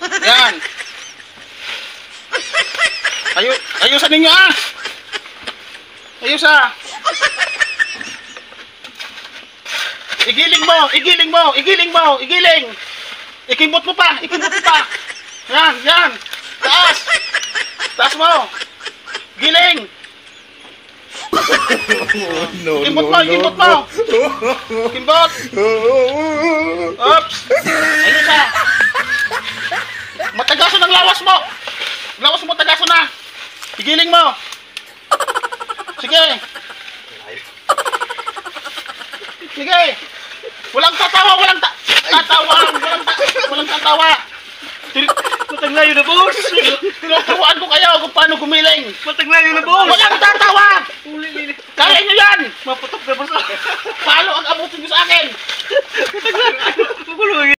Yan. Ayusan ninyo ah. Ayos ah. Igiling mo, igiling mo, igiling mo, igiling. Ikimbot mo pa, ikimbot mo pa. Yan, yan. Taas. Taas mo. Giling. Ikimbot mo, ikimbot mo. Ikimbot. Oops. Ayos ah. Matagaso ng lawas mo. Lawas mo, tagaso na. Igiling mo. Sige. Sige. Walang tatawa, walang tatawa, walang tatawa. Mataglayo na, boss. Tinuturuan ko kayo kung paano gumiling. Mataglayo na, boss. Walang tatawa. Kaya nyo yan. Maputok na, boss. Paano ang abutin nyo sa akin? Mataglayo. Magulo